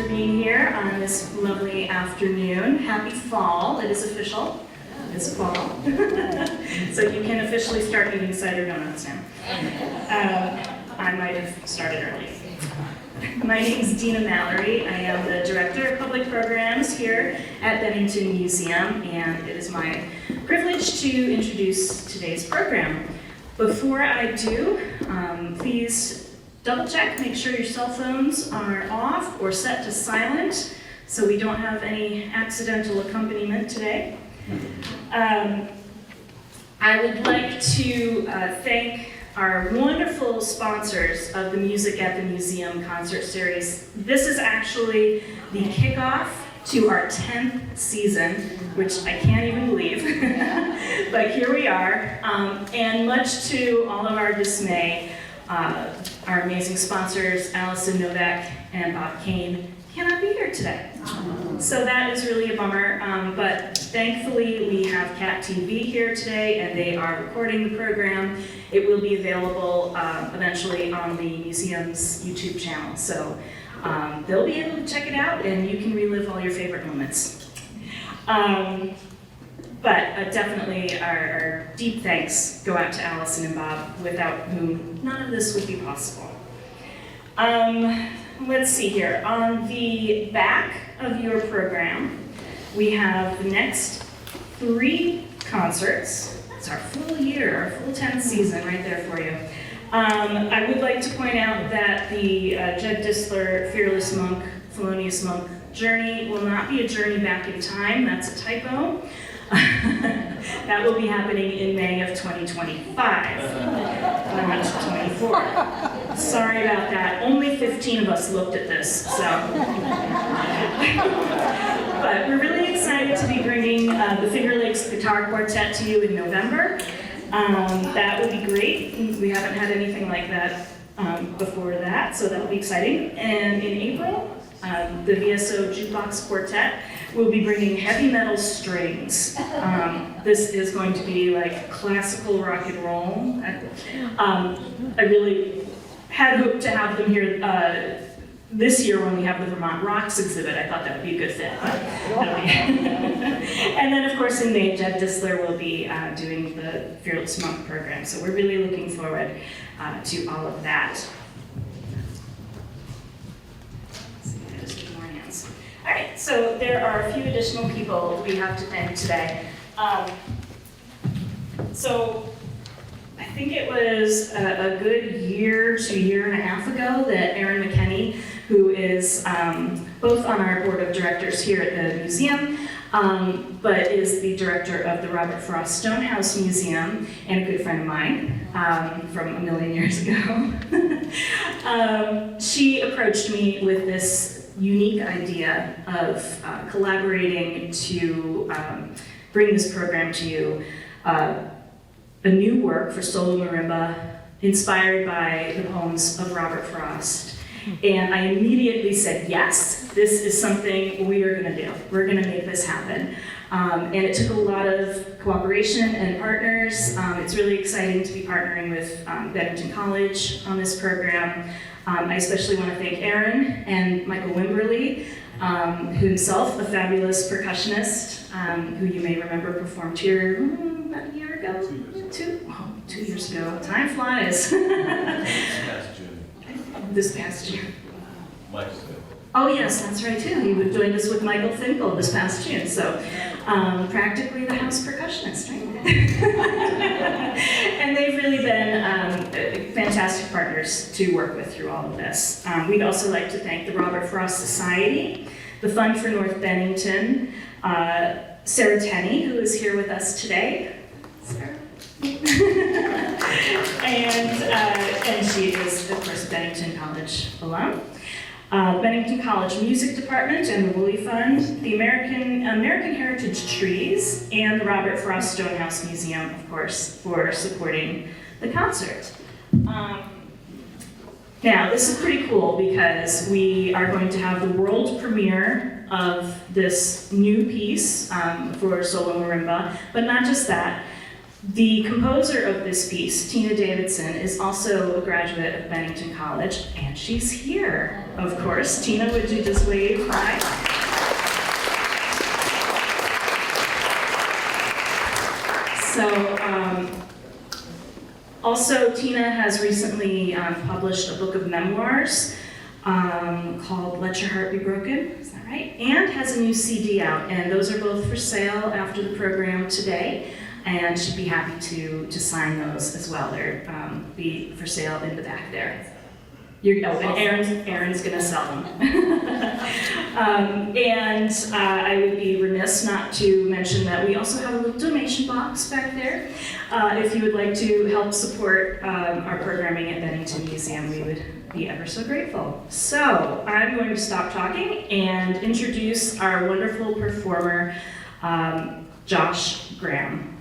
for being here on this lovely afternoon. Happy fall. It is official. It's fall. So you can officially start eating cider donuts now. I might have started early. My name is Dina Mallory. I am the Director of Public Programs here at Bennington Museum, and it is my privilege to introduce today's program. Before I do, please double check, make sure your cell phones are off or set to silent so we don't have any accidental accompaniment today. I would like to thank our wonderful sponsors of the Music at the Museum concert series. This is actually the kickoff to our 10th season, which I can't even believe, but here we are. And much to all of our dismay, our amazing sponsors, Allison Novak and Bob Kane, cannot be here today. So that is really a bummer, but thankfully we have Cat TV here today and they are recording the program. It will be available eventually on the museum's YouTube channel. So they'll be able to check it out and you can relive all your favorite moments. But definitely our deep thanks go out to Allison and Bob, without whom none of this would be possible. Let's see here. On the back of your program, we have the next 3 concerts. It's our full year, our full 10th season right there for you. I would like to point out that the Jed Disler Fearless Monk, Felonious Monk journey will not be a journey back in time. That's a typo. That will be happening in May of 2025, not 24. Sorry about that. Only 15 of us looked at this, so. But we're really excited to be bringing the Finger Lakes Guitar Quartet to you in November. That will be great. We haven't had anything like that before that, so that will be exciting. And in April, the VSO Jukebox Quartet will be bringing heavy metal strings. This is going to be like classical rock and roll. I really had hoped to have them here this year when we have the Vermont Rocks exhibit. I thought that would be a good fit. And then of course in May, Jed Disler will be doing the Fearless Monk program. So we're really looking forward to all of that. All right, so there are a few additional people we have to thank today. So I think it was a good year to year and a half ago that Erin McKenney, who is both on our board of directors here at the museum, but is the director of the Robert Frost Stonehouse Museum and a good friend of mine from a million years ago. She approached me with this unique idea of collaborating to bring this program to you. A new work for solo marimba inspired by the poems of Robert Frost. And I immediately said, yes, this is something we are gonna do. We're gonna make this happen. And it took a lot of cooperation and partners. It's really exciting to be partnering with Bennington College on this program. I especially want to thank Erin and Michael Wimberly, who himself a fabulous percussionist, who you may remember performed here about a year ago? 2 years ago. Time flies. This past June. Oh yes, that's right too. He would join us with Michael Finkel this past June. So practically the house percussionist, right? And they've really been fantastic partners to work with through all of this. We'd also like to thank the Robert Frost Society, the Fund for North Bennington, Sarah Tenney, who is here with us today. Sarah? And she is, of course, a Bennington College alum. Bennington College Music Department and the Woolley Fund, the American Heritage Trees, and the Robert Frost Stonehouse Museum, of course, for supporting the concert. Now, this is pretty cool because we are going to have the world premiere of this new piece for solo marimba, but not just that. The composer of this piece, Tina Davidson, is also a graduate of Bennington College, and she's here, of course. Tina, would you just wave? Hi. So, also, Tina has recently published a book of memoirs called Let Your Heart Be Broken, is that right? And has a new CD out, and those are both for sale after the program today, and she'd be happy to sign those as well. They're be for sale in the back there. And Aaron's gonna sell them. And I would be remiss not to mention that we also have a little donation box back there. If you would like to help support our programming at Bennington Museum, we would be ever so grateful. So I'm going to stop talking and introduce our wonderful performer, Josh Graham.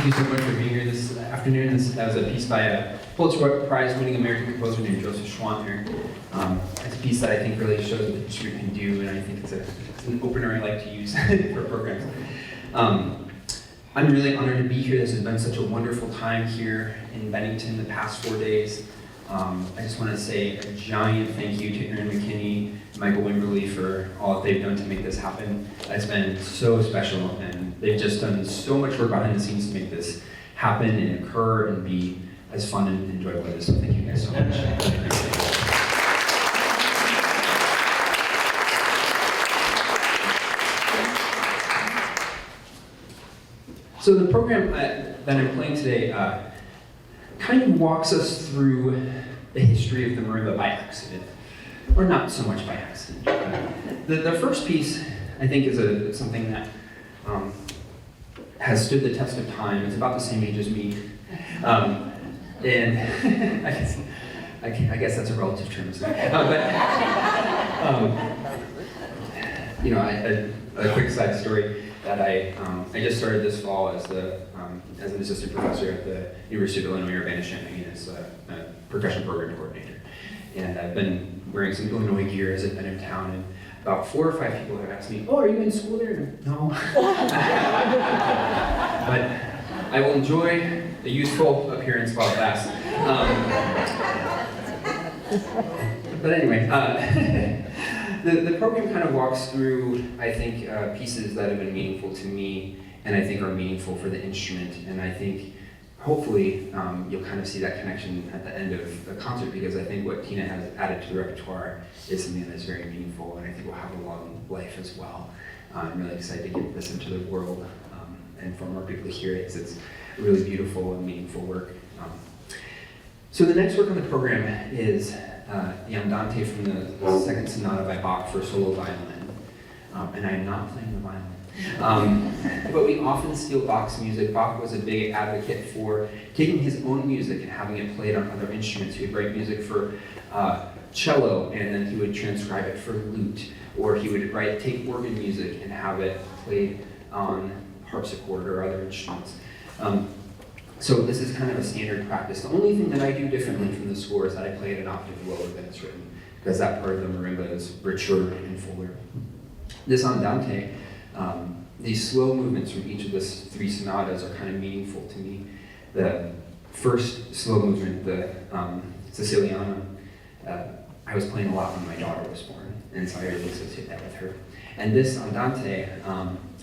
you so much for being here this afternoon. That was a piece by a Pulitzer Prize-winning American composer named Joseph Schwanter. It's a piece that I think really shows what the instrument can do, and I think it's an opener I like to use for programs. I'm really honored to be here. This has been such a wonderful time here in Bennington the past 4 days. I just want to say a giant thank you to Erin McKinney and Michael Wimberly for all that they've done to make this happen. It's been so special, and they've just done so much work behind the scenes to make this happen and occur and be as fun and enjoyable as it is. So thank you guys so much. So the program that I'm playing today kind of walks us through the history of the marimba by accident, or not so much by accident. The first piece, I think, is something that has stood the test of time. It's about the same age as me, and I guess that's a relative term, isn't it? A quick side story that I just started this fall as an assistant professor at the University of Illinois Urbana-Champaign as a percussion program coordinator. And I've been wearing some Illinois gear as I've been in town, and about 4 or 5 people have asked me, "Oh, are you in school there?" No. But I will enjoy the youthful appearance while it lasts. But anyway, the program kind of walks through, I think, pieces that have been meaningful to me, and I think are meaningful for the instrument. And I think, hopefully, you'll kind of see that connection at the end of the concert, because I think what Tina has added to the repertoire is something that's very meaningful, and I think will have a long life as well. I'm really excited to get this into the world and for more people to hear it, because it's really beautiful and meaningful work. So the next work on the program is the Andante from the Second Sonata by Bach for solo violin. And I'm not playing the violin. But we often steal Bach's music. Bach was a big advocate for taking his own music and having it played on other instruments. He would write music for cello, and then he would transcribe it for lute, or he would take organ music and have it played on harpsichord or other instruments. So this is kind of a standard practice. The only thing that I do differently from the score is that I play it an octave lower than it's written, because that part of the marimba is richer and fuller. This Andante, these slow movements from each of the 3 sonatas are kind of meaningful to me. The first slow movement, the Siciliana, I was playing a lot when my daughter was born, and so I really associate that with her. And this Andante,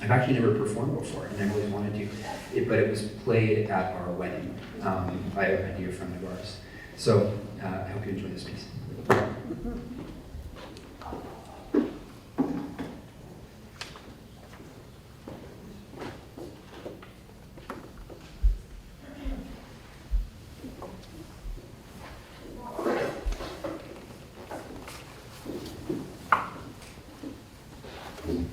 I've actually never performed before, and I always wanted to, but it was played at our wedding by a dear friend of ours. So I hope you enjoy this piece. Thank you.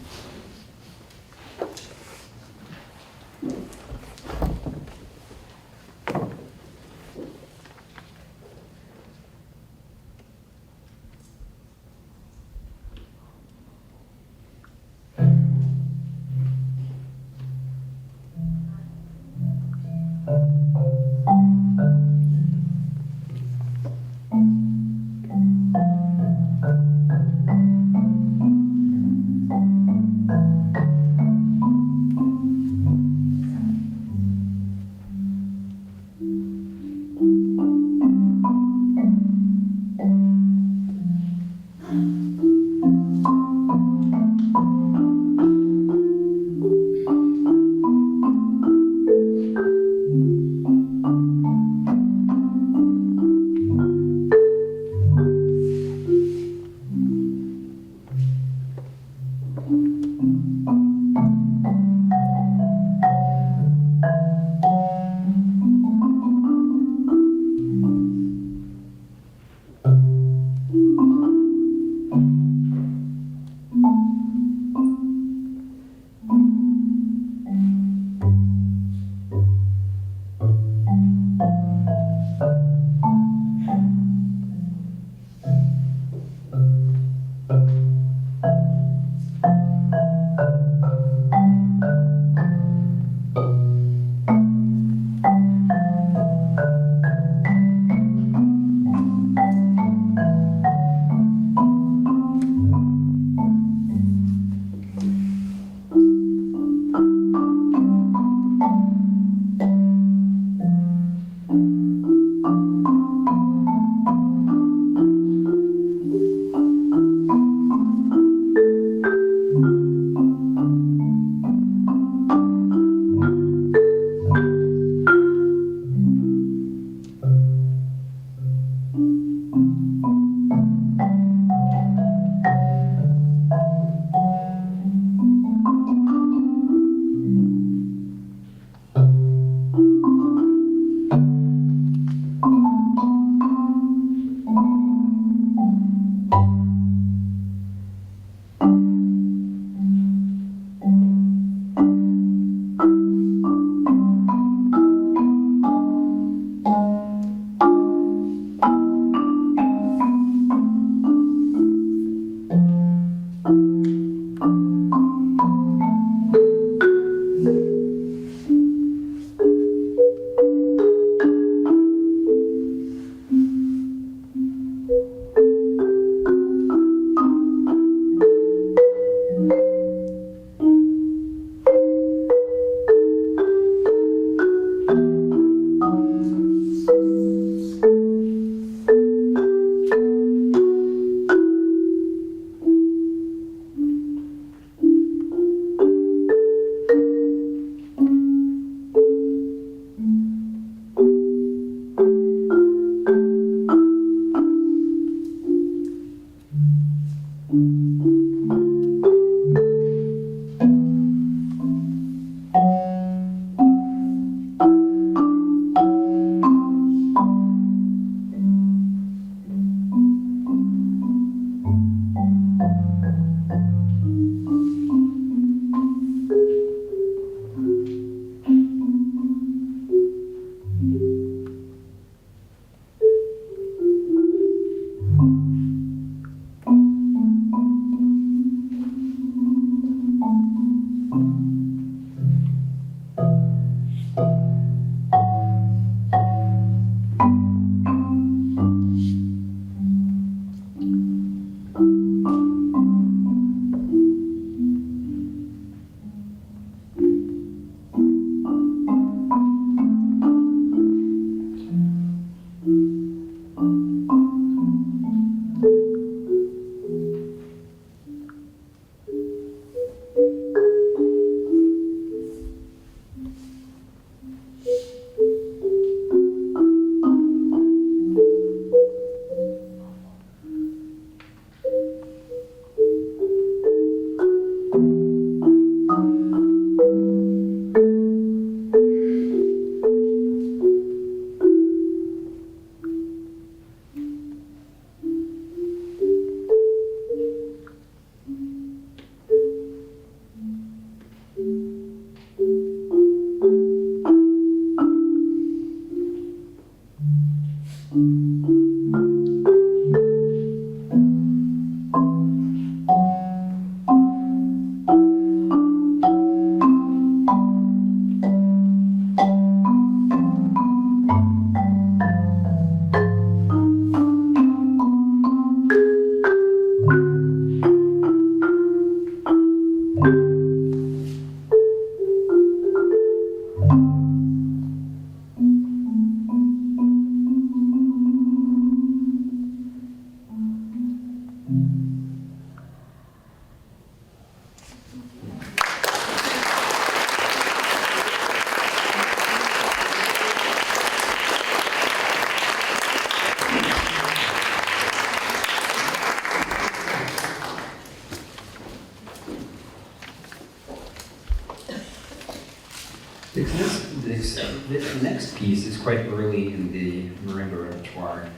This next piece is quite early in the marimba repertoire.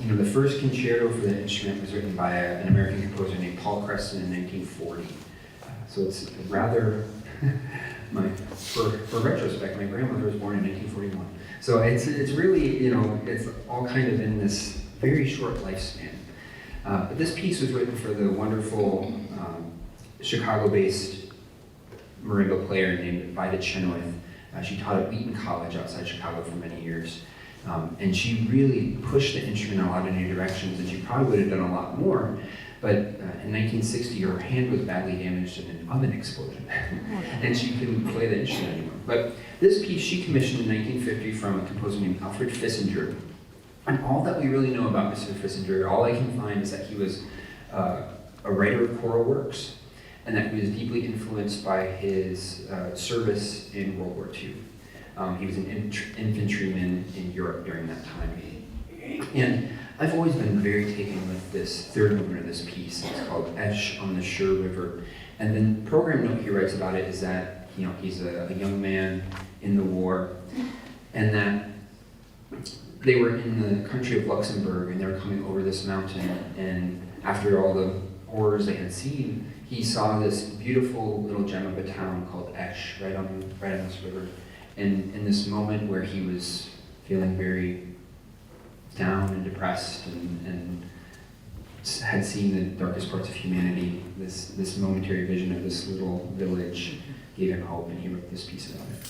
The first concerto for the instrument was written by an American composer named Paul Creston in 1940. So it's rather, for retrospect, my grandmother was born in 1941. So it's really, it's all kind of in this very short lifespan. But this piece was written for the wonderful Chicago-based marimba player named Vida Chenoweth. She taught at Wheaton College outside Chicago for many years. And she really pushed the instrument in a lot of new directions, and she probably would have done a lot more. But in 1960, her hand was badly damaged in an oven explosion, and she couldn't play the instrument anymore. But this piece she commissioned in 1950 from a composer named Alfred Fissinger. And all that we really know about Mr. Fissinger, all I can find is that he was a writer of choral works, and that he was deeply influenced by his service in World War II. He was an infantryman in Europe during that time. And I've always been very taken with this third movement of this piece. It's called Esh on the Sure River. And then the program note he writes about it is that he's a young man in the war, and that they were in the country of Luxembourg, and they were coming over this mountain, and after all the horrors they had seen, he saw this beautiful little gem of a town called Esh right on this river. And in this moment where he was feeling very down and depressed and had seen the darkest parts of humanity, this momentary vision of this little village gave him hope, and he wrote this piece about it.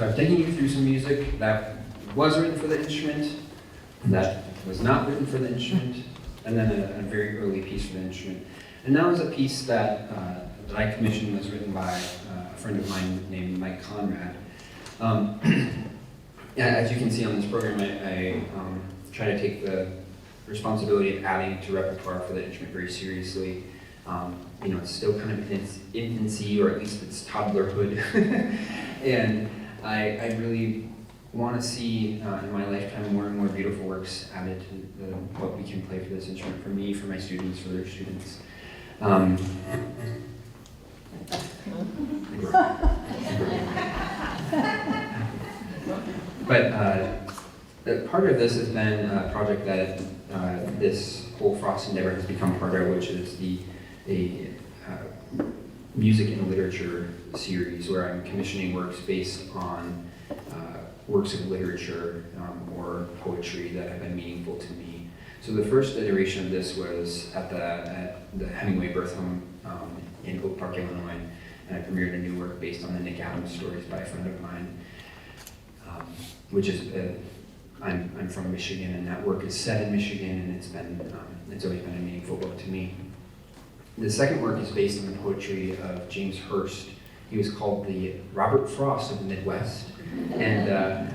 I've taken you through some music that was written for the instrument, that was not written for the instrument, and then a very early piece for the instrument. And that was a piece that I commissioned, was written by a friend of mine named Mike Conrad. As you can see on this program, I try to take the responsibility of adding to repertoire for the instrument very seriously. It's still kind of in its infancy, or at least its toddlerhood. And I really want to see in my lifetime more and more beautiful works added to what we can play for this instrument, for me, for my students, for their students. But part of this has been a project that this whole Frost endeavor has become part of, which is a music and literature series, where I'm commissioning works based on works of literature or poetry that have been meaningful to me. So the first iteration of this was at the Hemingway Birth Home in Oak Park, Illinois, and I premiered a new work based on the Nick Adams stories by a friend of mine, which is I'm from Michigan, and that work is set in Michigan, and it's always been a meaningful book to me. The second work is based on the poetry of James Hurst. He was called the Robert Frost of the Midwest. And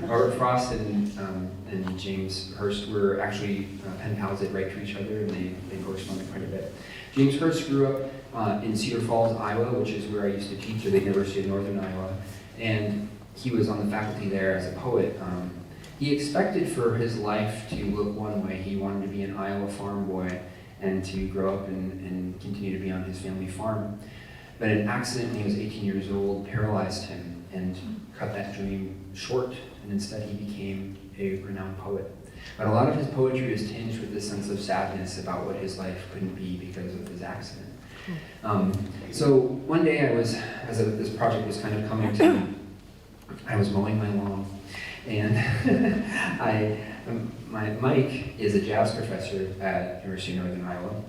Robert Frost and James Hurst were actually pen pals that write to each other, and they corresponded quite a bit. James Hurst grew up in Cedar Falls, Iowa, which is where I used to teach at the University of Northern Iowa. And he was on the faculty there as a poet. He expected for his life to look one way. He wanted to be an Iowa farm boy and to grow up and continue to be on his family farm. But an accident when he was 18 years old paralyzed him and cut that dream short, and instead he became a renowned poet. But a lot of his poetry is tinged with this sense of sadness about what his life couldn't be because of his accident. So one day as this project was kind of coming to me, I was mowing my lawn, and Mike is a jazz professor at University of Northern Iowa.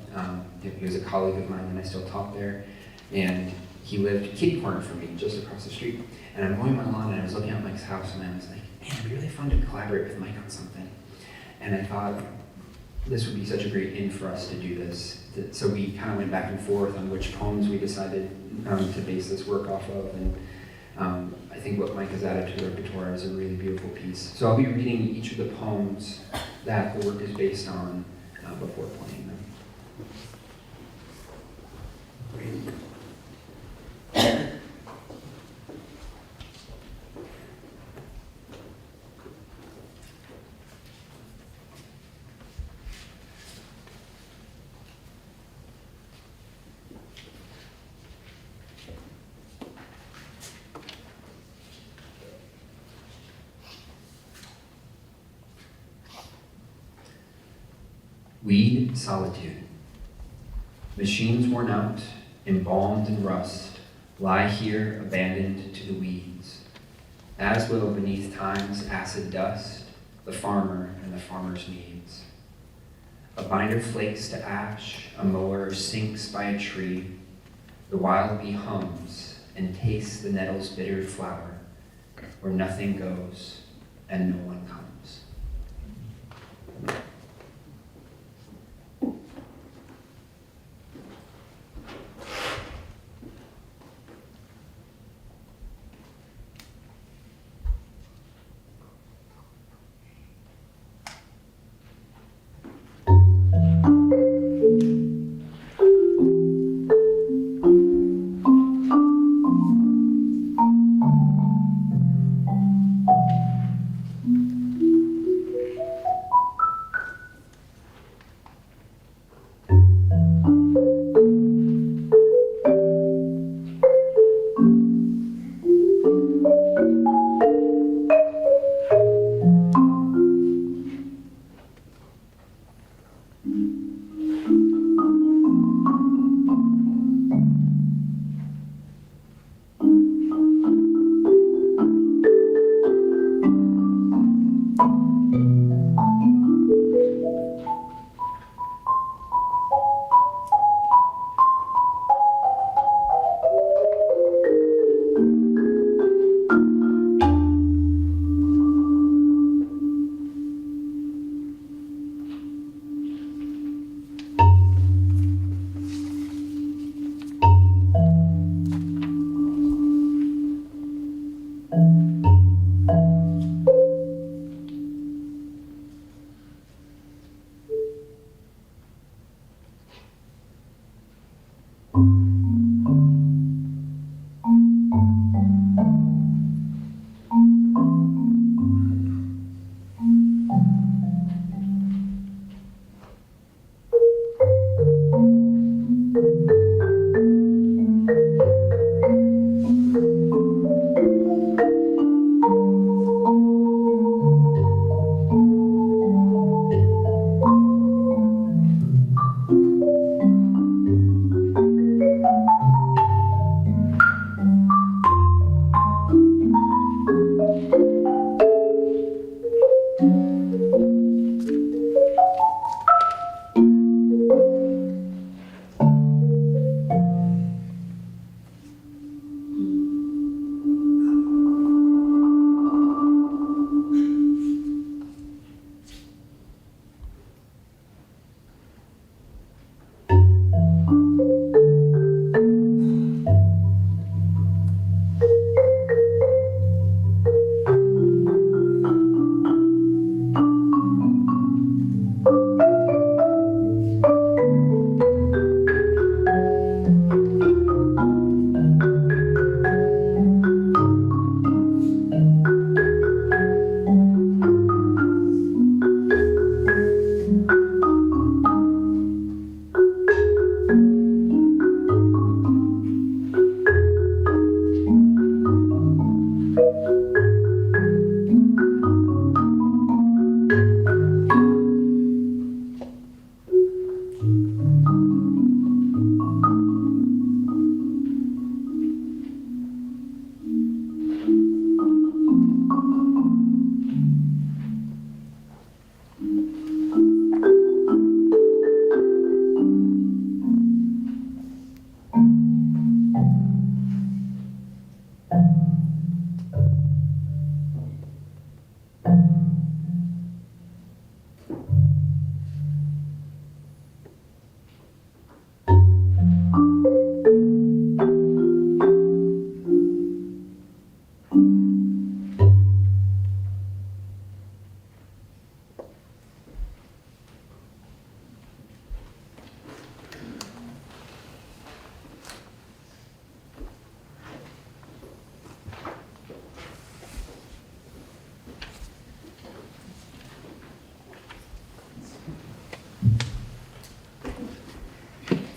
He was a colleague of mine, and I still taught there. And he lived kitty corner from me, just across the street. And I'm mowing my lawn, and I was looking at Mike's house, and I was like, man, it'd be really fun to collaborate with Mike on something. And I thought this would be such a great in for us to do this. So we kind of went back and forth on which poems we decided to base this work off of. And I think what Mike has added to the repertoire is a really beautiful piece. So I'll be reading each of the poems that the work is based on before playing them. Weed solitude. Machines worn out, embalmed in rust, lie here abandoned to the weeds, as will beneath time's acid dust the farmer and the farmer's needs. A binder flakes to ash, a mower sinks by a tree, the wild bee hums and tastes the nettle's bitter flower, where nothing goes and no one comes.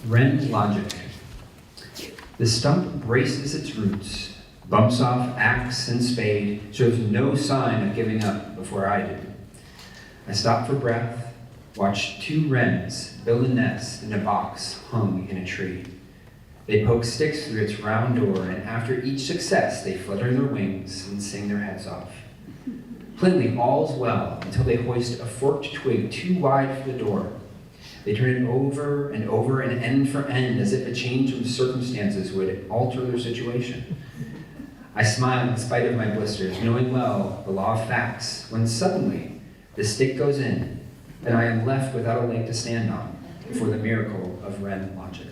Wren logic. The stump braces its roots, bumps off axe and spade, shows no sign of giving up before I do. I stop for breath, watch two wrens build a nest in a box hung in a tree. They poke sticks through its round door, and after each success, they flutter their wings and sing their heads off. Plainly, all's well until they hoist a forked twig too wide for the door. They turn it over and over and end for end, as if a change of circumstances would alter their situation. I smile in spite of my blisters, knowing well the law of facts, when suddenly the stick goes in, and I am left without a leg to stand on for the miracle of Wren logic.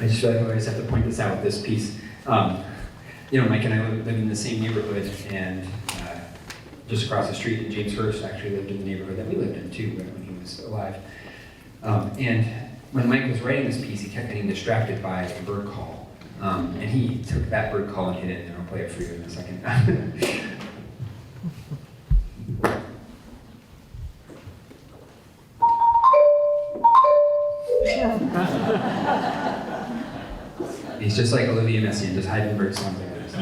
I just feel like I always have to point this out with this piece. Mike and I live in the same neighborhood, and just across the street, and James Hurst actually lived in the neighborhood that we lived in too when he was alive. And when Mike was writing this piece, he kept getting distracted by a bird call. And he took that bird call and hit it, and I'll play it for you in a second. He's just like Olivia Messiaen, just hiding bird songs like this.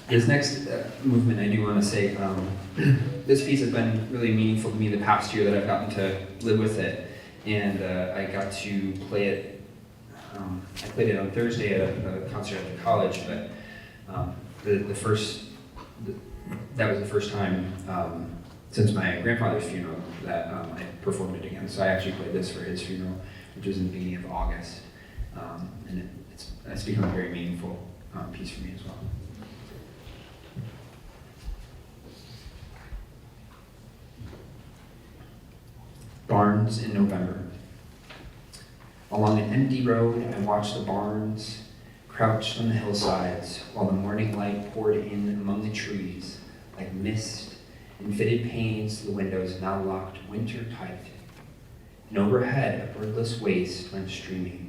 This next movement, I do want to say, this piece has been really meaningful to me the past year that I've gotten to live with it. And I got to play it, I played it on Thursday at a concert at the college, but that was the first time since my grandfather's funeral that I performed it again. So I actually played this for his funeral, which was in the beginning of August. And it's become a very meaningful piece for me as well. Barns in November. Along an empty road, I watched the barns crouched on the hillsides while the morning light poured in among the trees like mist and fitted panes to the windows now locked winter tight. And overhead, a birdless waste went streaming.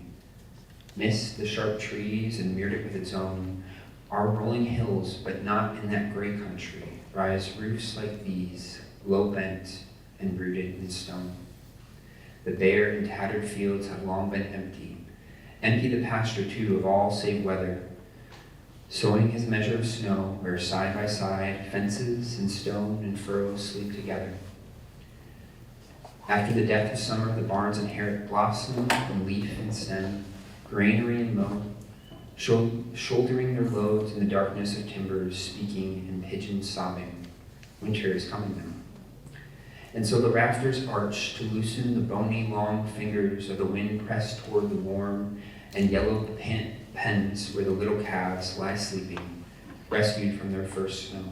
Missed the sharp trees and mirrored it with its own. Our rolling hills, but not in that gray country, rise roofs like these, low bent and rooted in stone. The bare and tattered fields have long been empty. Empty the pasture too of all save weather. Sowing his measure of snow, where side by side fences and stone and furrows sleep together. After the death of summer, the barns inherit blossom and leaf and stem, granary and mow, shouldering their loads in the darkness of timbers, speaking and pigeons sobbing. Winter is coming now. And so the rafters arch to loosen the bony long fingers of the wind pressed toward the warm and yellow pens where the little calves lie sleeping, rescued from their first snow.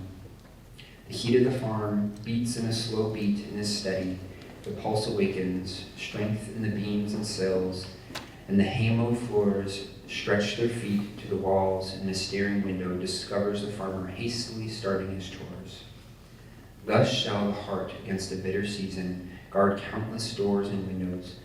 The heat of the farm beats in a slow beat and is steady. The pulse awakens, strength in the beams and sills, and the hay-mowed floors stretch their feet to the walls, and the staring window discovers the farmer hastily starting his chores. Thus shall the heart against a bitter season guard countless doors and windows,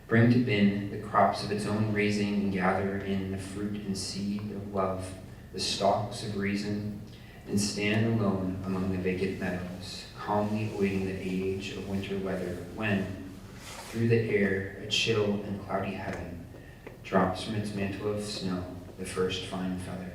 bring to bin the crops of its own raising, and gather in the fruit and seed of love, the stalks of reason, and stand alone among the vacant meadows, calmly awaiting the age of winter weather, when, through the air, a chill and cloudy heaven drops from its mantle of snow the first fine feather.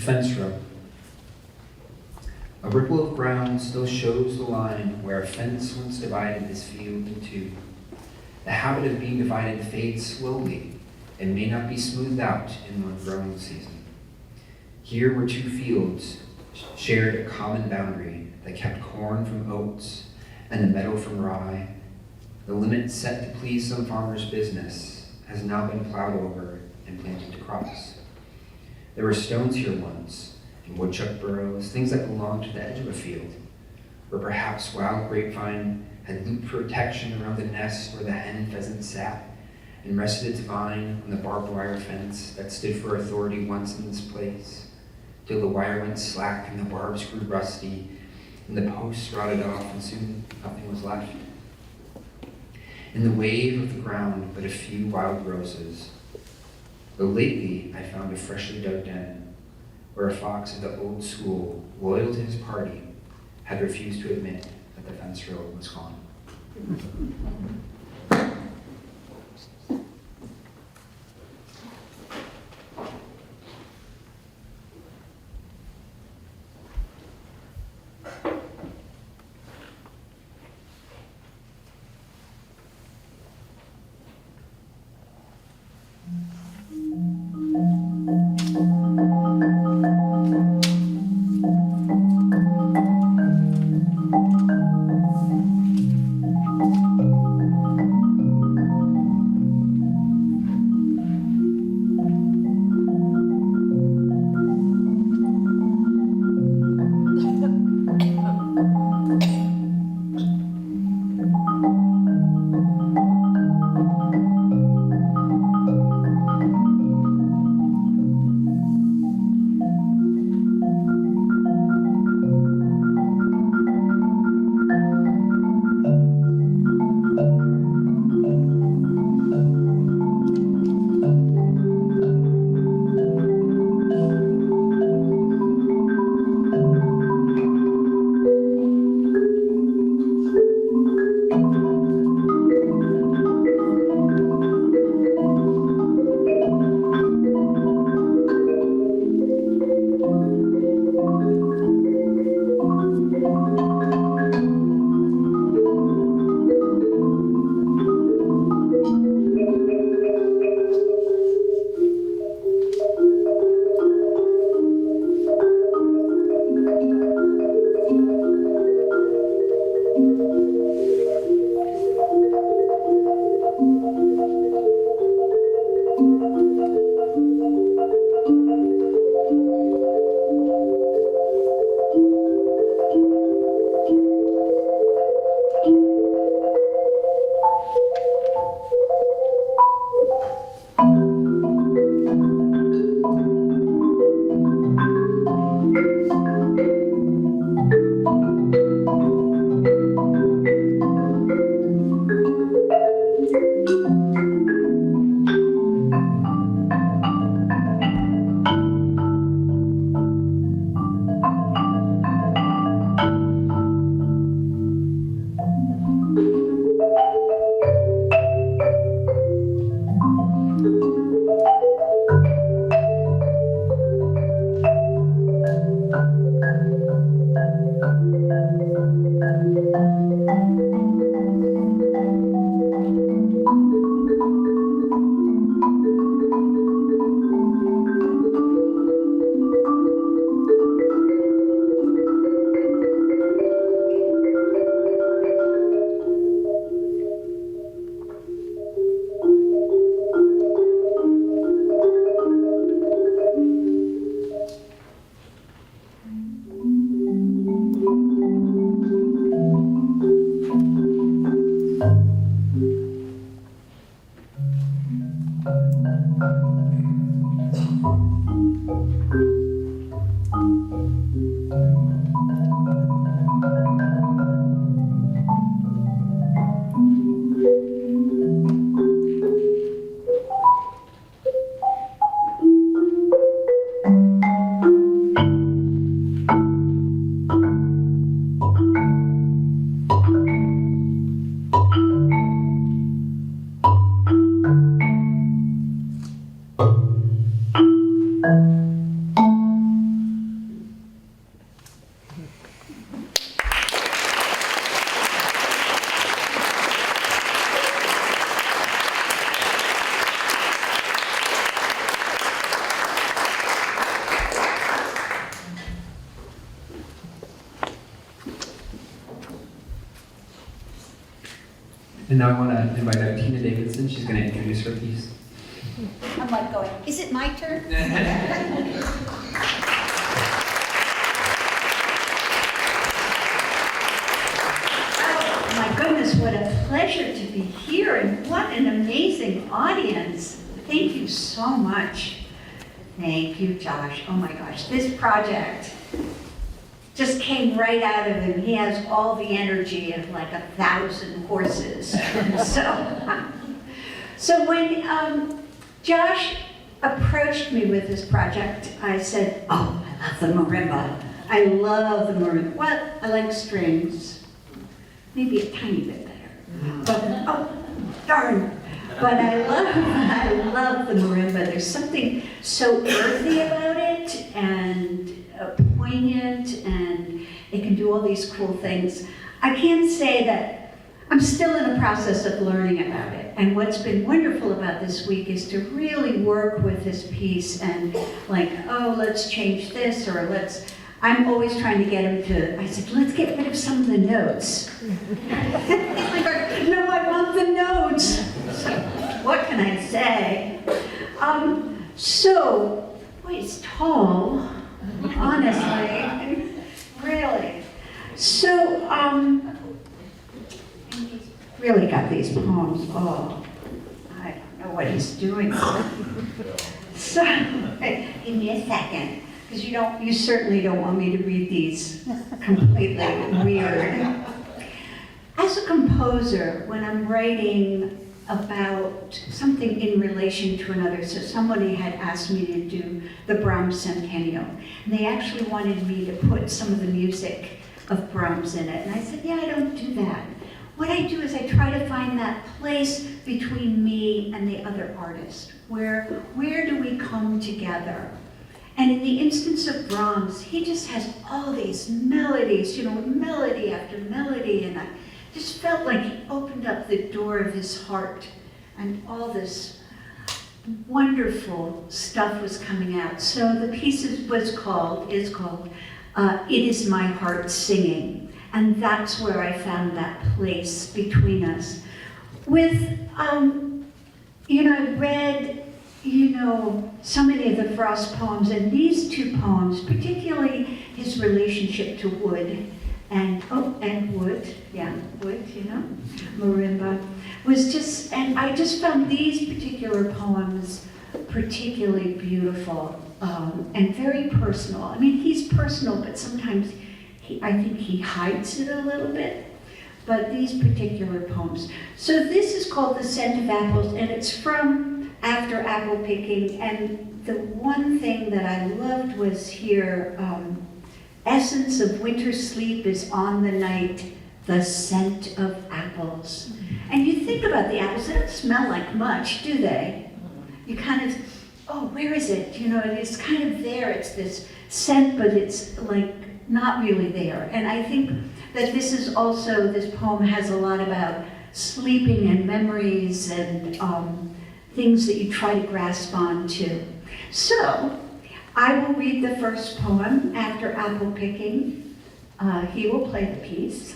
fence row. A ripple of ground still shows the line where a fence once divided this field in two. The habit of being divided fades slowly and may not be smoothed out in the growing season. Here were two fields shared a common boundary that kept corn from oats and the meadow from rye. The limit set to please some farmer's business has now been plowed over and planted to crops. There were stones here once, and woodchuck burrows, things that belonged to the edge of a field, where perhaps wild grapevine had looped protection around the nest where the hen and pheasant sat, and rested its vine on the barbed wire fence that stood for authority once in this place, till the wire went slack and the barbs grew rusty, and the posts rotted off, and soon nothing was left. In the wave of the ground but a few wild roses, though lately I found a freshly dug den, where a fox of the old school, loyal to his party, had refused to admit that the fence row was gone. And now I want to invite out Tina Davidson. She's going to introduce her piece. I'm like going, is it my turn? Oh, my goodness, what a pleasure to be here, and what an amazing audience. Thank you so much. Thank you, Josh. Oh my gosh, this project just came right out of him. He has all the energy of like 1,000 horses. So when Josh approached me with this project, I said, oh, I love the marimba. I love the marimba. Well, I like strings. Maybe a tiny bit better. But, oh, darn. But I love the marimba. There's something so earthy about it, and poignant, and it can do all these cool things. I can say that I'm still in the process of learning about it. And what's been wonderful about this week is to really work with this piece and like, oh, let's change this, or I'm always trying to get him to, I said, let's get rid of some of the notes. Like, no, I want the notes. So, what can I say? Boy, it's tall, honestly, really. So, he's really got these poems. Oh, I don't know what he's doing. So, give me a second, because you certainly don't want me to read these completely weird. As a composer, when I'm writing about something in relation to another, so somebody had asked me to do the Brahms Centennial, and they actually wanted me to put some of the music of Brahms in it, and I said, yeah, I don't do that. What I do is I try to find that place between me and the other artist, where do we come together? And in the instance of Brahms, he just has all these melodies, melody after melody, and I just felt like he opened up the door of his heart, and all this wonderful stuff was coming out. So the piece is called It Is My Heart Singing, and that's where I found that place between us. With, I read, so many of the Frost poems, and these two poems, particularly his relationship to wood, and wood, marimba, was just, and I just found these particular poems particularly beautiful, and very personal. I mean, he's personal, but sometimes I think he hides it a little bit, but these particular poems. So this is called The Scent of Apples, and it's from after apple picking, and the one thing that I loved was here, essence of winter sleep is on the night, the scent of apples. And you think about the apples, they don't smell like much, do they? You kind of, oh, where is it? It's kind of there, it's this scent, but it's like not really there. And I think that this poem has a lot about sleeping and memories and things that you try to grasp onto. So, I will read the first poem after apple picking. He will play the piece.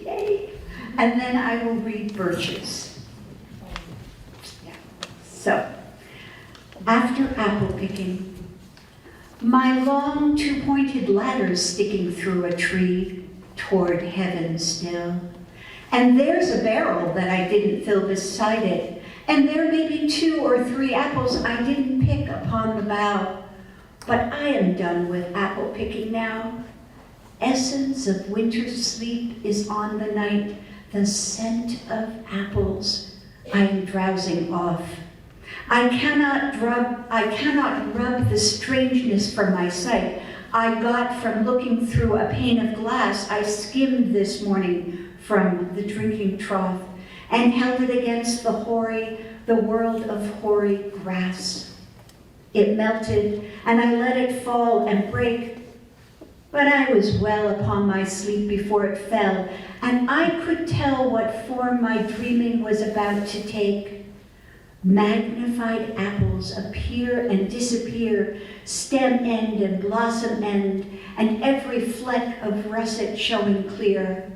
Yay! And then I will read birches. Yeah. So, after apple picking, my long two-pointed ladder's sticking through a tree toward heaven still. And there's a barrel that I didn't fill beside it. And there may be 2 or 3 apples I didn't pick upon the bough. But I am done with apple picking now. Essence of winter sleep is on the night, the scent of apples I am drowsing off. I cannot rub the strangeness from my sight I got from looking through a pane of glass I skimmed this morning from the drinking trough and held it against the world of hoary grass. It melted, and I let it fall and break. But I was well upon my sleep before it fell, and I could tell what form my dreaming was about to take. Magnified apples appear and disappear, stem end and blossom end, and every fleck of russet showing clear.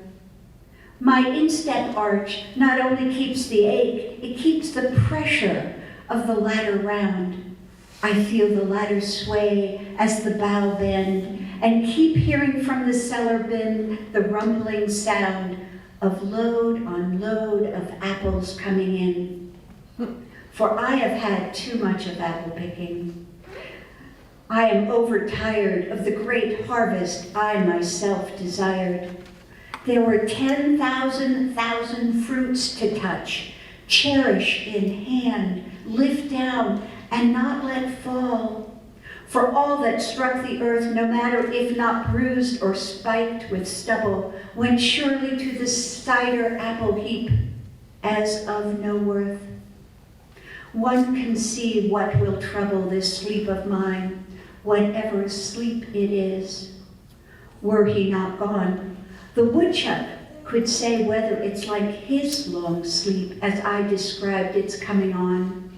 My instep arch not only keeps the ache, it keeps the pressure of the ladder round. I feel the ladder sway as the bow bend, and keep hearing from the cellar bin the rumbling sound of load on load of apples coming in. For I have had too much of apple picking. I am overtired of the great harvest I myself desired. There were 10,000 fruits to touch, cherish in hand, lift down, and not let fall. For all that struck the earth, no matter if not bruised or spiked with stubble, went surely to the cider apple heap as of no worth. One can see what will trouble this sleep of mine, whatever sleep it is. Were he not gone, the woodchuck could say whether it's like his long sleep as I described its coming on,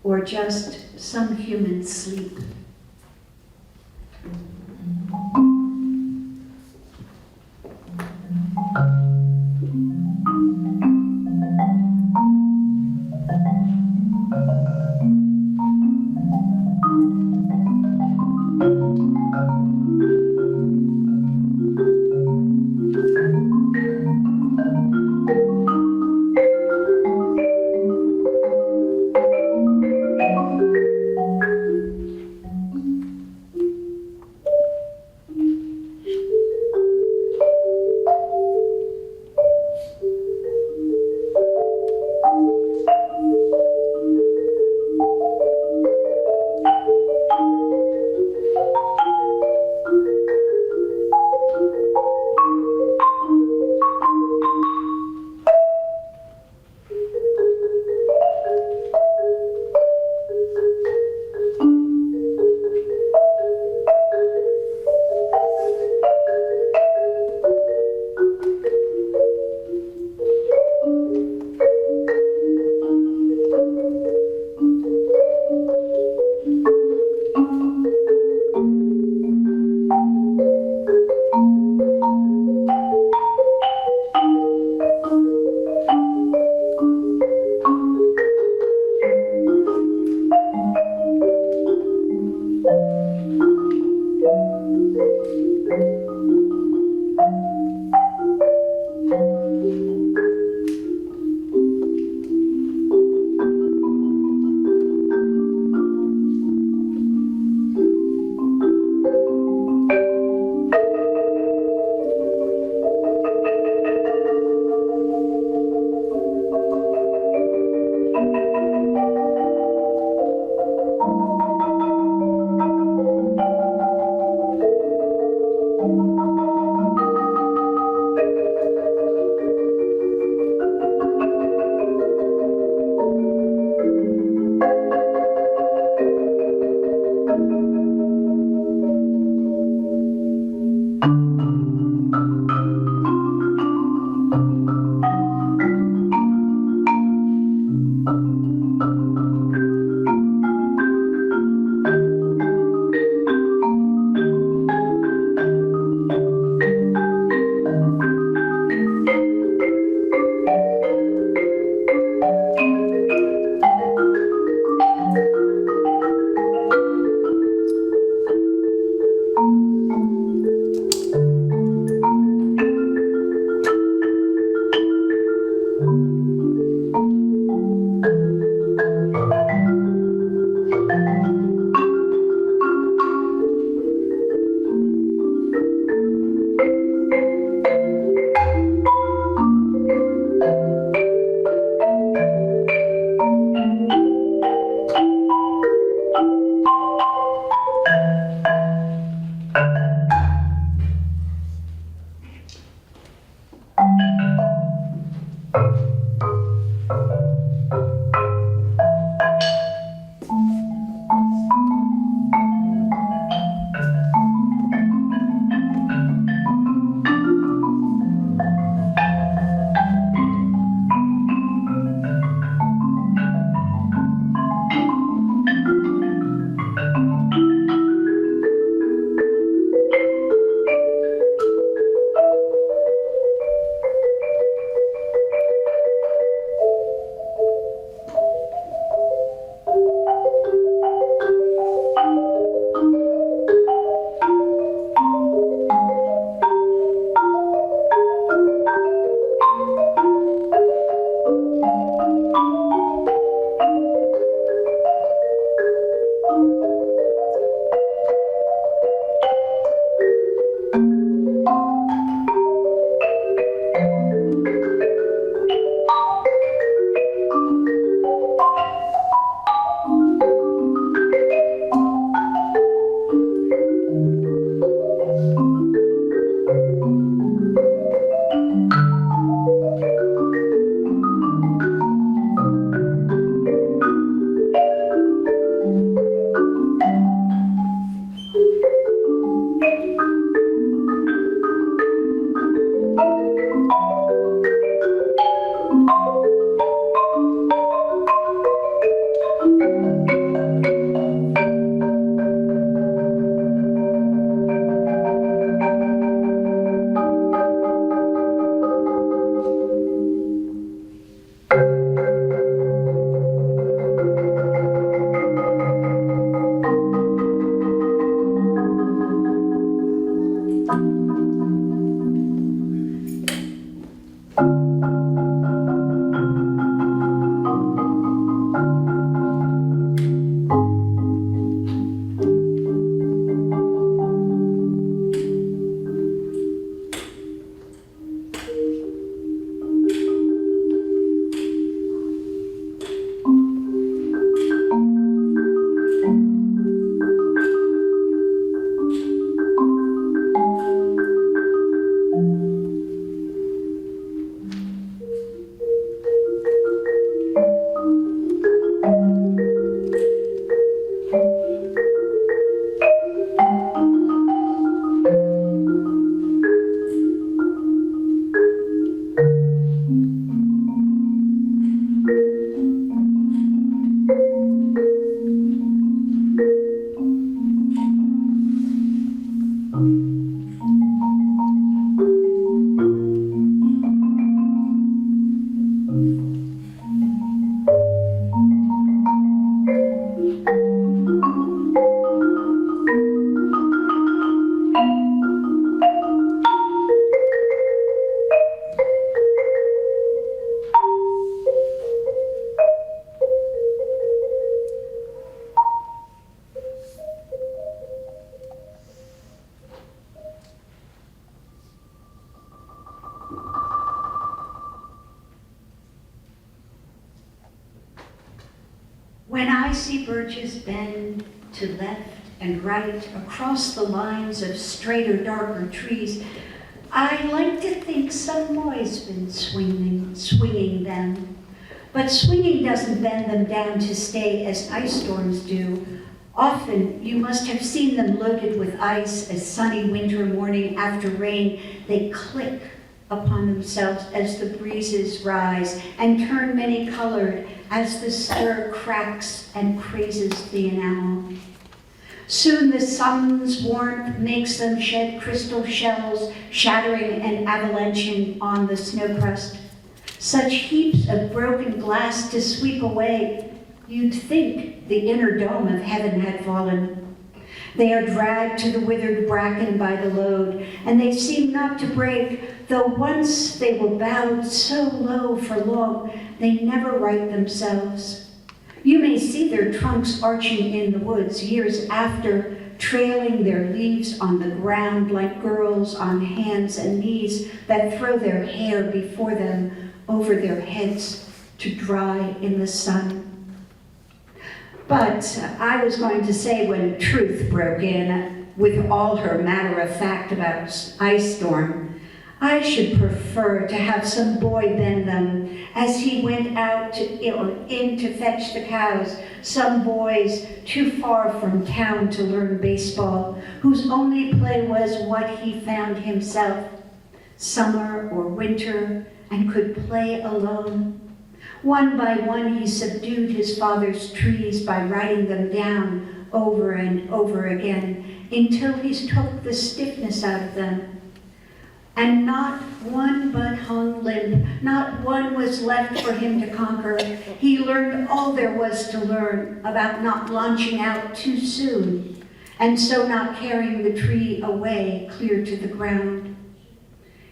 or just some human sleep. I see birches bend to left and right across the lines of straighter, darker trees, I like to think some boy's been swinging them. But swinging doesn't bend them down to stay as ice storms do. Often you must have seen them loaded with ice a sunny winter morning after rain. They click upon themselves as the breezes rise and turn many-colored as the stir cracks and crazes the enamel. Soon the sun's warmth makes them shed crystal shells, shattering and avalanching on the snow crust. Such heaps of broken glass to sweep away, you'd think the inner dome of heaven had fallen. They are dragged to the withered bracken by the load, and they seem not to break, though once they were bowed so low for long, they never right themselves. You may see their trunks arching in the woods years after, trailing their leaves on the ground like girls on hands and knees that throw their hair before them over their heads to dry in the sun. But I was going to say, when truth broke in with all her matter-of-fact about ice storm, I should prefer to have some boy bend them as he went out in to fetch the cows, some boys too far from town to learn baseball, whose only play was what he found himself, summer or winter, and could play alone. One by one he subdued his father's trees by writing them down over and over again until he took the stiffness out of them. And not one but hung limp, not one was left for him to conquer. He learned all there was to learn about not launching out too soon, and so not carrying the tree away clear to the ground.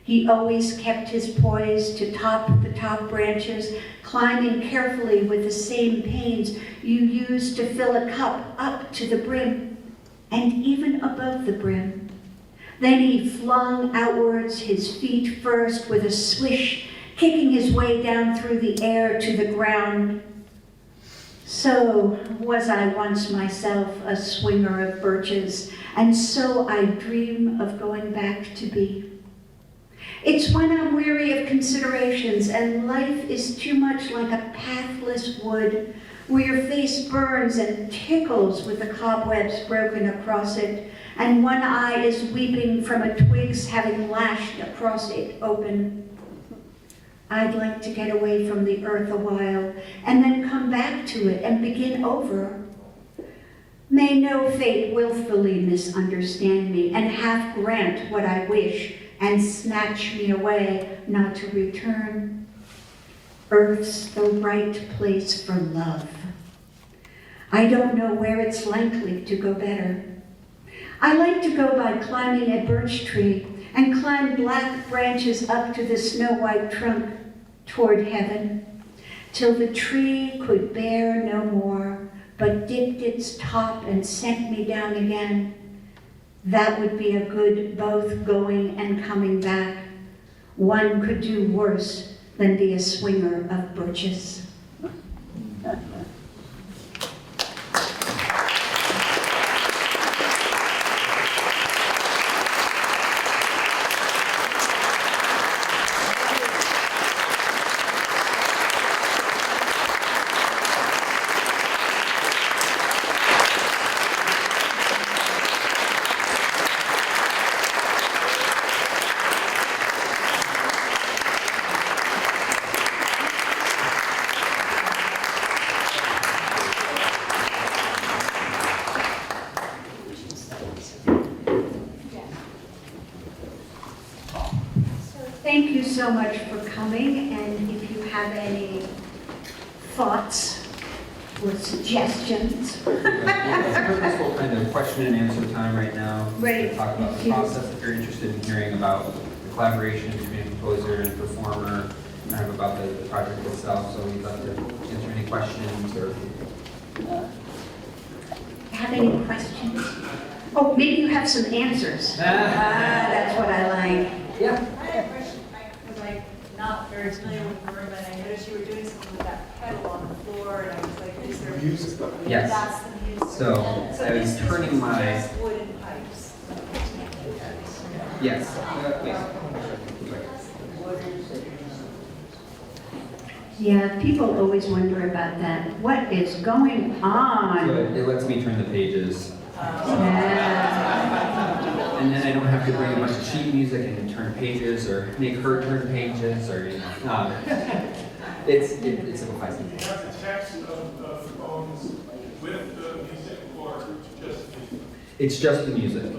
He always kept his poise to top the top branches, climbing carefully with the same pains you use to fill a cup up to the brim, and even above the brim. Then he flung outwards his feet first with a swish, kicking his way down through the air to the ground. So was I once myself a swinger of birches, and so I dream of going back to be. It's when I'm weary of considerations and life is too much like a pathless wood where your face burns and tickles with the cobwebs broken across it, and one eye is weeping from a twig's having lashed across it open. I'd like to get away from the earth a while and then come back to it and begin over. May no fate willfully misunderstand me and half grant what I wish and snatch me away, not to return. Earth's the right place for love. I don't know where it's likely to go better. I like to go by climbing a birch tree and climb black branches up to the snow-white trunk toward heaven, till the tree could bear no more, but dipped its top and sent me down again. That would be a good both going and coming back. One could do worse than be a swinger of birches. Thank you so much for coming, and if you have any thoughts or suggestions. It's a purposeful kind of question and answer time right now. Right. To talk about the process, if you're interested in hearing about the collaboration between composer and performer, kind of about the project itself, so we'd love to answer any questions or... Have any questions? Oh, maybe you have some answers. That's what I like. Yeah. I had a question, because I'm not very familiar with Marimba, and I noticed you were doing something with that pedal on the floor, and I was like, is there Yes. That's the music. So I was this turning my, just wooden pipes. yes. Yeah, people always wonder about that. What is going So on? it lets me turn the pages. Yeah. And then I don't have to bring a bunch of sheet music and turn pages or make her turn pages or, you know. It simplifies things. You have the text of the poems with the music or just music? It's just the music.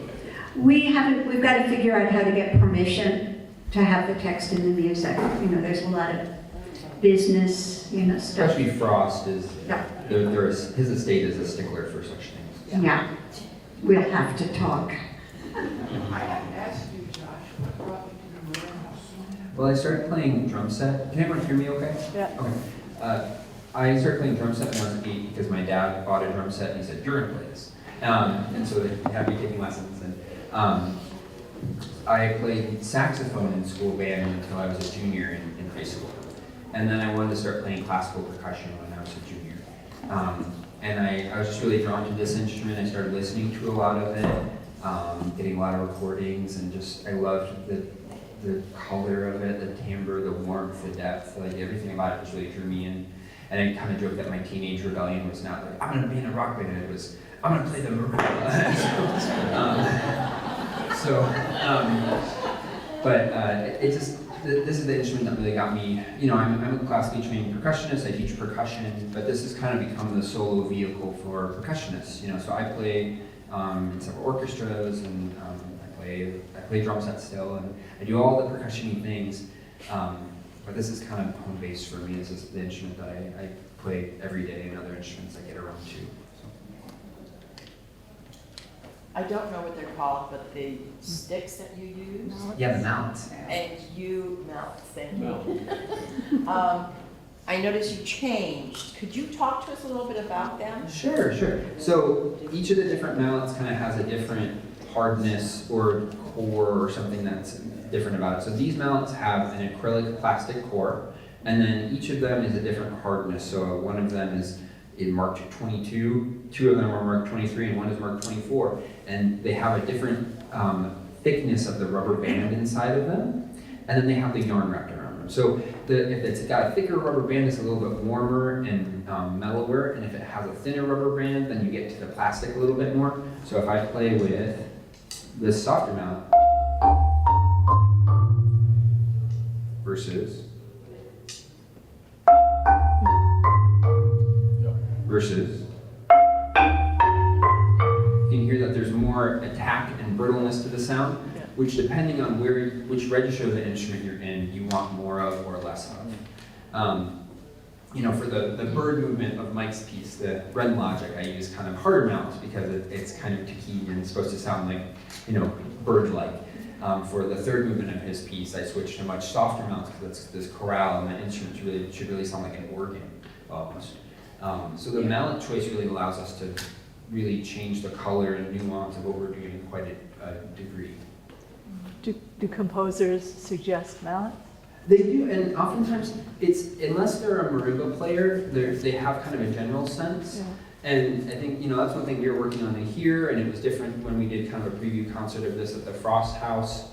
We've got to figure out how to get permission to have the text in the music. You know, there's a lot of business, stuff. Especially Frost is, Yeah. his estate is a stickler for such things. Yeah, we'll have to talk. I asked you, Josh, what brought you to the Marimba? Well, I started playing drum set. Can everyone hear me okay? Yeah. Okay. I started playing drum set when I was 8 because my dad bought a drum set and he said, "You're gonna play this." And so they had me taking lessons. And I played saxophone in school band until I was a junior in high school. And then I wanted to start playing classical percussion when I was a junior. And I was just really drawn to this instrument. I started listening to a lot of it, getting a lot of recordings, and just I loved the color of it, the timbre, the warmth, the depth, like everything about it just really drew me in. And I kind of joked that my teenage rebellion was not like, I'm gonna be in a rock band, it was, I'm gonna play the marimba. This is the instrument that really got me, I'm a classically trained percussionist, I teach percussion, but this has kind of become the solo vehicle for percussionists, So I play in several orchestras, and I play drum set still, and I do all the percussion-y things, but this is kind of home base for me. This is the instrument that I play every day, and other instruments I get around to. I don't know what they're called, but the sticks that you use. Yeah, the mallets. And you, mallets, thank you. I noticed you changed. Could you talk to us a little bit about them? Sure. So each of the different mallets kind of has a different hardness or core or something that's different about it. So these mallets have an acrylic plastic core, and then each of them is a different hardness. So one of them is marked 22, two of them are marked 23, and one is marked 24. And they have a different thickness of the rubber band inside of them, and then they have the yarn wrapped around them. So if it's got a thicker rubber band, it's a little bit warmer and mellower, and if it has a thinner rubber band, then you get to the plastic a little bit more. So if I play with this softer mallet versus you can hear that there's more attack and brittleness to the sound, which depending on which register of the instrument you're in, you want more of or less of. For the bird movement of Mike's piece, the Red Logic, I use kind of harder mallets because it's kind of ticky and it's supposed to sound like, bird-like. For the third movement of his piece, I switched to much softer mallets because it's this chorale, and the instrument should really sound like an organ almost. So the mallet choice really allows us to really change the color and nuance of what we're doing in quite a degree. Do composers suggest mallets? They do, and oftentimes unless they're a marimba player, they have kind of a general sense. Yeah. And I think that's one thing we were working on in here, and it was different when we did kind of a preview concert of this at the Frost House.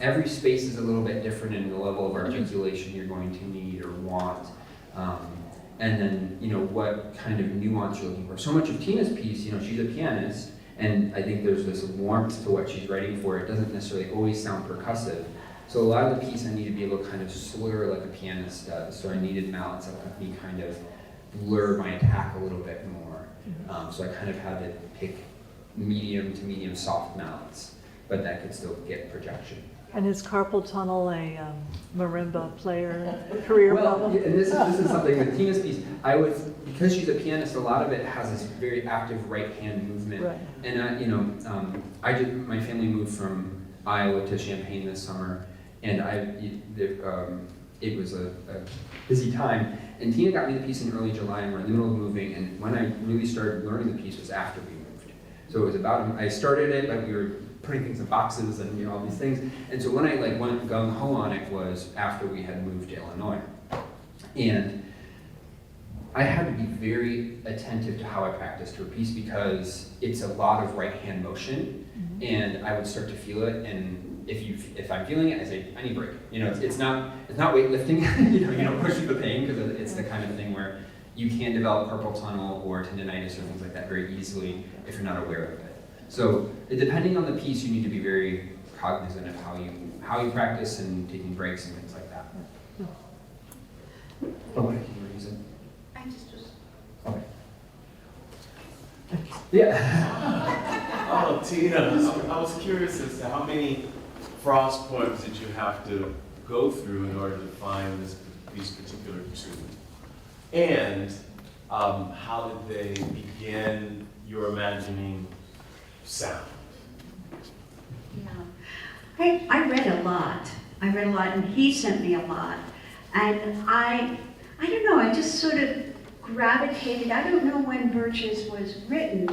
Every space is a little bit different in the level of articulation you're going to need or want. And then, what kind of nuance you're looking for. So much of Tina's piece, she's a pianist, and I think there's this warmth to what she's writing for. It doesn't necessarily always sound percussive. So a lot of the piece I need to be able to kind of slur like a pianist does. So I needed mallets that let me kind of blur my attack a little bit more. So I kind of had to pick medium to medium soft mallets, but that could still get projection. And is carpal tunnel a marimba player career problem? Yeah, and this is something with Tina's piece. Because she's a pianist, a lot of it has this very active right hand movement. Right. And my family moved from Iowa to Champaign this summer, and it was a busy time. And Tina got me the piece in early July, and we're in the middle of moving. And when I really started learning the piece was after we moved. So it was I started it, but we were putting things in boxes and all these things. And so when I went gung ho on it was after we had moved to Illinois. And I had to be very attentive to how I practiced her piece because it's a lot of right hand motion, and I would start to feel it. And if I'm feeling it, I say I need a break. You know, it's not weightlifting. You don't push through the pain because it's the kind of thing where you can develop carpal tunnel or tendonitis or things like that very easily if you're not aware of it. So depending on the piece, you need to be very cognizant of how you practice and taking breaks and things like that. Oh, what can you use it? I just was. Okay. Yeah. Oh, Tina, I was curious as to how many frost poems did you have to go through in order to find these particular two? And how did they begin your imagining sound? Yeah. I read a lot. And he sent me a lot. And I don't know, I just sort of gravitated. I don't know when Birch's was written.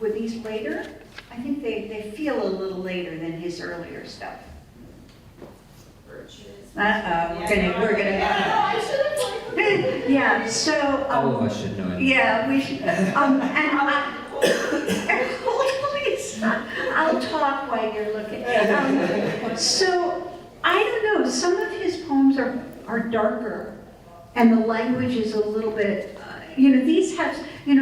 Were these later? I think they feel a little later than his earlier stuff. Uh-oh, we're gonna. Yeah, so. All of us should know it. Yeah, we should. Please, I'll talk while you're looking. So, I don't know, some of his poems are darker, and the language is a little bit, these have,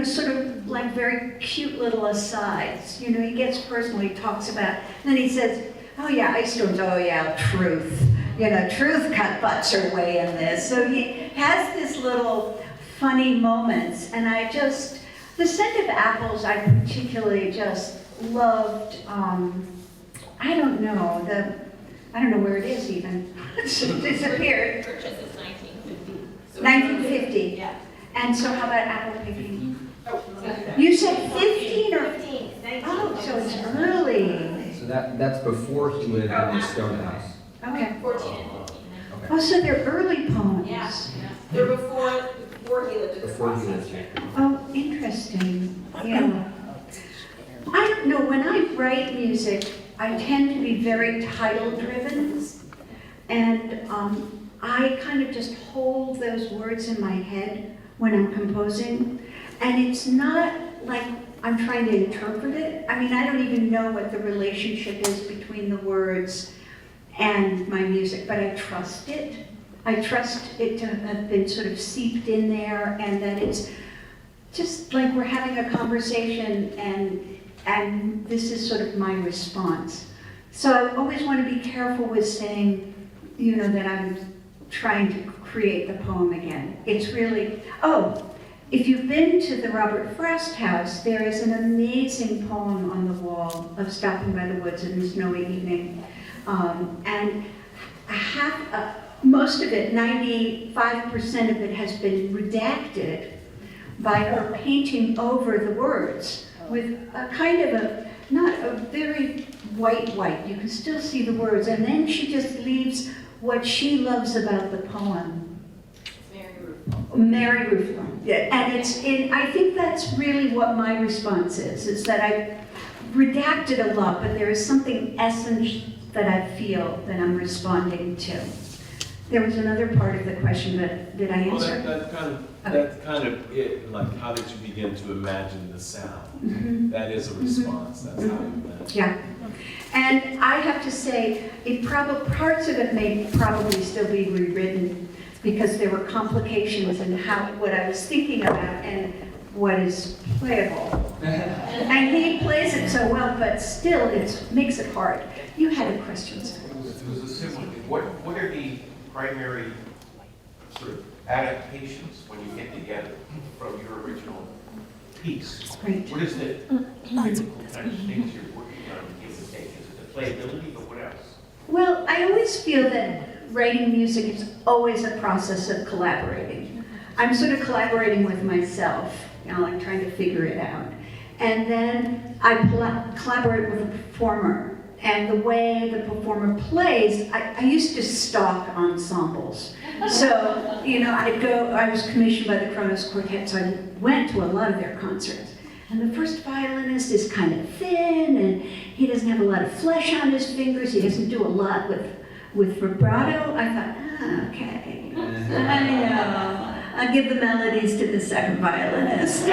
sort of like very cute little asides. He gets personal, he talks about, and then he says, oh yeah, ice storms, oh yeah, truth. Truth cut butts her way in this. So he has this little funny moments, and the scent of apples I particularly just loved. I don't know where it is even. It's disappeared. Purchase is 1950. So 1950. Yeah. And so how about apple picking? You said 15 or? 15. Oh, so it's early. So that's before he lived in the stone house. Okay. 14 and 15. Okay. Oh, so they're early poems. Yeah. They're before he lived in the Before he process. lived here. Oh, interesting. Yeah. I don't know, when I write music, I tend to be very title driven. And I kind of just hold those words in my head when I'm composing. And it's not like I'm trying to interpret it. I mean, I don't even know what the relationship is between the words and my music, but I trust it. I trust it to have been sort of seeped in there, and that it's just like we're having a conversation, and this is sort of my response. So I always want to be careful with saying, that I'm trying to create the poem again. It's really, if you've been to the Robert Frost house, there is an amazing poem on the wall of Stopping by the Woods in a Snowy Evening. And most of it, 95% of it, has been redacted by her painting over the words with a kind of not a very white. You can still see the words, and then she just leaves what she loves about the poem. Mary Ruthven. Yeah, and I think that's really what my response is that I redacted a lot, but there is something essence that I feel that I'm responding to. There was another part of the question, but did I Well, answer? that's kind of it. Like, how did you begin to imagine the sound? Mm-hmm. That is a response. That's how you imagine. Yeah. And I have to say, parts of it may probably still be rewritten because there were complications in what I was thinking about and what is playable. And he plays it so well, but still it makes it hard. You had a question, sir. It was a simple, what are the primary sort of adaptations when you get together from your original piece? Great. What is the typical kind of things you're working on to give and take? Is it the playability, but what else? Well, I always feel that writing music is always a process of collaborating. I'm sort of collaborating with myself, like trying to figure it out. And then I collaborate with a performer. And the way the performer plays, I used to stalk ensembles. So, I was commissioned by the Kronos Quartet, so I went to a lot of their concerts. And the first violinist is kind of thin, and he doesn't have a lot of flesh on his fingers. He doesn't do a lot with vibrato. I thought, okay, I know. I'll give the melodies to the second violinist.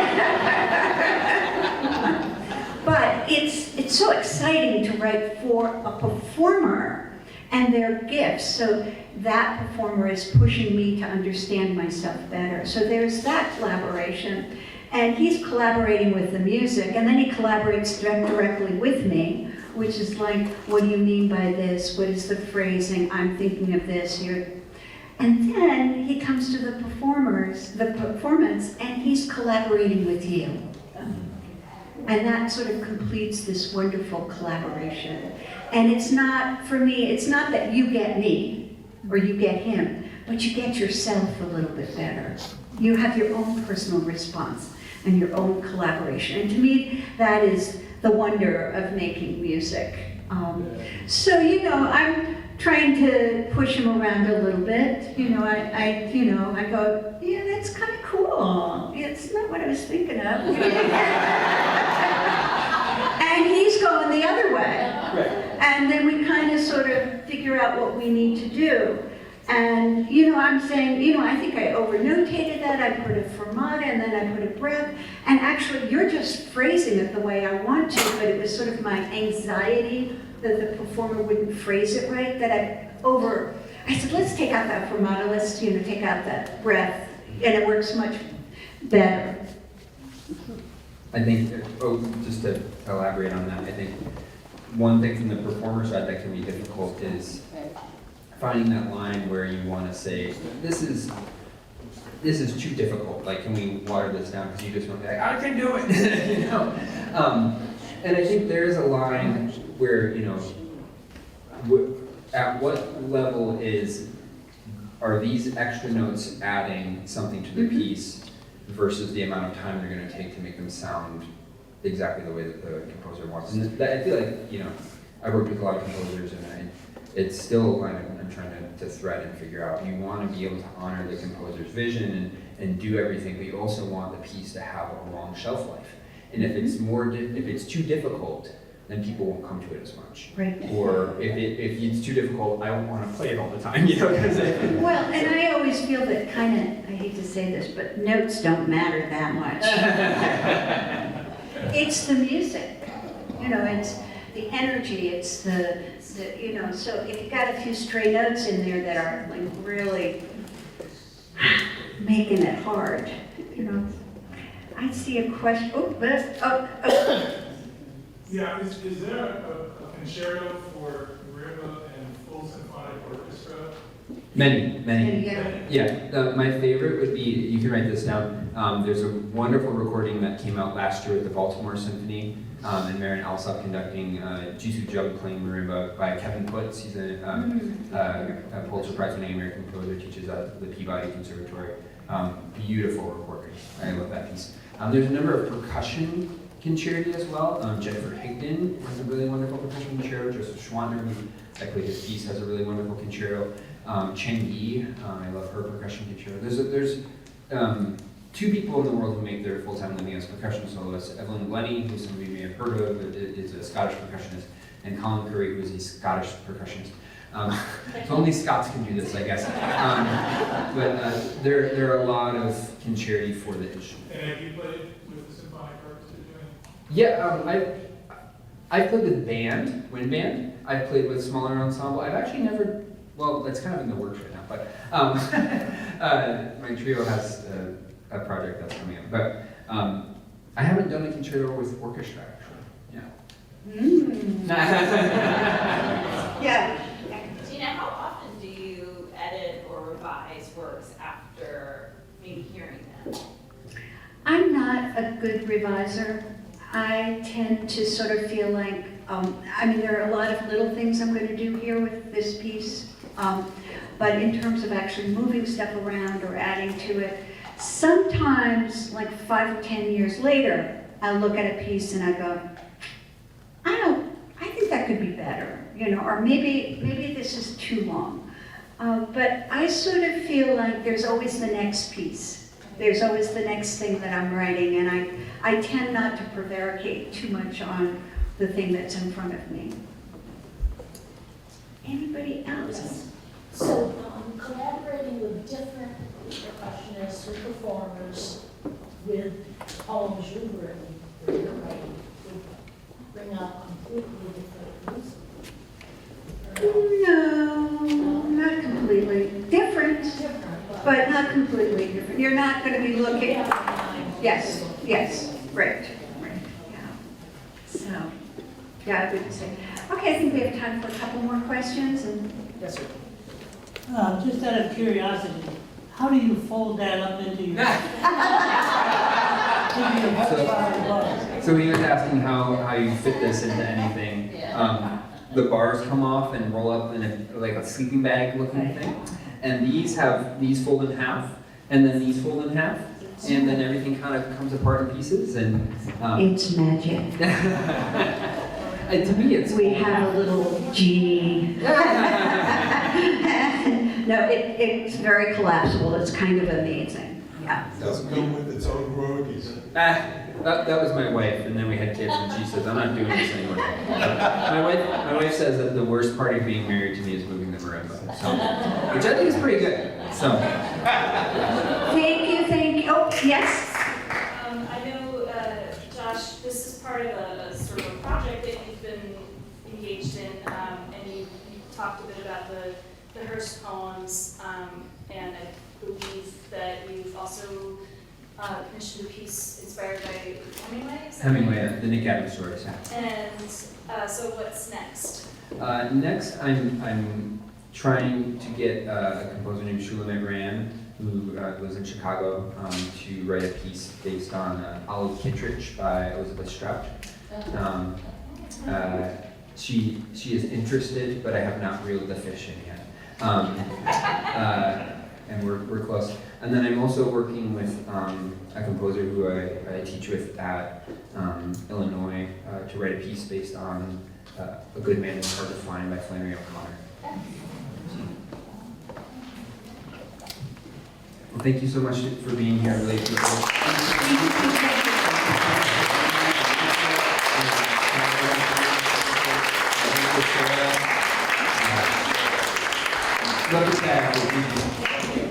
But it's so exciting to write for a performer and their gifts. So that performer is pushing me to understand myself better. So there's that collaboration. And he's collaborating with the music, and then he collaborates directly with me, which is like, what do you mean by this? What is the phrasing? I'm thinking of this here. And then he comes to the performance, and he's collaborating with you. And that sort of completes this wonderful collaboration. And it's not, for me, it's not that you get me or you get him, but you get yourself a little bit better. You have your own personal response and your own collaboration. And to me, that is the wonder of making music. So, I'm trying to push him around a little bit. I go, yeah, that's kind of cool. It's not what I was thinking of. And he's going the other way. And then we kind of sort of figure out what we need to do. And, I'm saying, I think I over-notated that, I put a fermata, and then I put a breath, and actually, you're just phrasing it the way I want to, but it was sort of my anxiety that the performer wouldn't phrase it right, that I said, let's take out that fermata, let's, take out that breath, and it works much better. I think, just to elaborate on that, I think one thing from the performer side that can be difficult is finding that line where you want to say, this is too difficult. Like, can we water this down? Because you just want to be like, I can do it, And I think there is a line where, at what level are these extra notes adding something to the piece versus the amount of time they're going to take to make them sound exactly the way that the composer wants. And I feel like, I worked with a lot of composers, and it's still a line I'm trying to thread and figure out. You want to be able to honor the composer's vision and do everything, but you also want the piece to have a long shelf life. And if it's too difficult, then people won't come to it as much. Right. Or if it's too difficult, I don't want to play it all the time, Well, and I always feel that I hate to say this, but notes don't matter that much. It's the music, it's the energy, it's the so if you got a few stray notes in there that are like really making it hard, I see a question, Yeah, is there a concerto for Marimba and full symphonic orchestra? Many. Yeah. Yeah, my favorite would be, you can write this down, there's a wonderful recording that came out last year at the Baltimore Symphony, and Marin Alsop conducting Jisoo Jung playing marimba by Kevin Putz. He's a Pulitzer Prize-winning American composer, teaches at the Peabody Conservatory. Beautiful recording. I love that piece. There's a number of percussion concerti as well. Jennifer Higdon has a really wonderful percussion concerto. Joseph Schwander, who I played his piece, has a really wonderful concerto. Cheng Yi, I love her percussion concerto. There's two people in the world who make their full-time living as percussion soloists. Evelyn Glennie, who some of you may have heard of, is a Scottish percussionist, and Colin Curry, who is a Scottish percussionist. So only Scots can do this, I guess. But there are a lot of concerti for the instrument. And have you played with the symphonic orchestra doing? Yeah, I've played with wind band. I've played with smaller ensemble. I've actually never, well, that's kind of in the works right now, but my trio has a project that's coming up. But I haven't done a concerto with orchestra, actually. Yeah. Gina, how often do you edit or revise works after maybe hearing them? I'm not a good reviser. I tend to sort of feel like, there are a lot of little things I'm going to do here with this piece, but in terms of actually moving stuff around or adding to it, sometimes, like 5 or 10 years later, I'll look at a piece and I go, I think that could be better, or maybe this is too long. But I sort of feel like there's always the next piece. There's always the next thing that I'm writing, and I tend not to prevaricate too much on the thing that's in front of me. Anybody else? So, collaborating working with different percussionists or performers with poems you've written, or you're writing, would bring out completely different music? No, not completely. Different, Different, but not completely different. You're not going to be looking. Yes, Yes. yes, right, yeah. So, yeah, I would say. Okay, I think we have time for a couple more questions and. Yes, sir. Just out of curiosity, how do you fold that up into your, into your horsepower bars? So he was asking how you fit this into anything. The bars come off and roll up in like a sleeping bag looking thing. And these fold in half, and then these fold in half, and then everything kind of comes apart in pieces. And It's magic. to me, it's We have a little genie. No, it's very collapsible. It's kind of amazing. Yeah. It doesn't come with its own royalties. That was my wife, and then we had kids, and she says, "I'm not doing this anymore." My wife says that the worst part of being married to me is moving the marimba, so, which I think is pretty good. So, Thank you. Oh, yes. I know, Josh, this is part of a sort of a project that you've been engaged in, and you talked a bit about the Hearst poems, and I believe that you've also commissioned a piece inspired by Hemingway. Is that right? Hemingway, the Nick Adams stories. And so what's next? Next, I'm trying to get a composer named Shulamit Ram, who lives in Chicago, to write a piece based on Olive Kittredge by Elizabeth Strout. She is interested, but I have not reeled the fish in yet. And we're close. And then I'm also working with a composer who I teach with at Illinois to write a piece based on A Good Man is Hard to Find by Flannery O'Connor. Well, thank you so much for being here. I really appreciate it. Love to stay.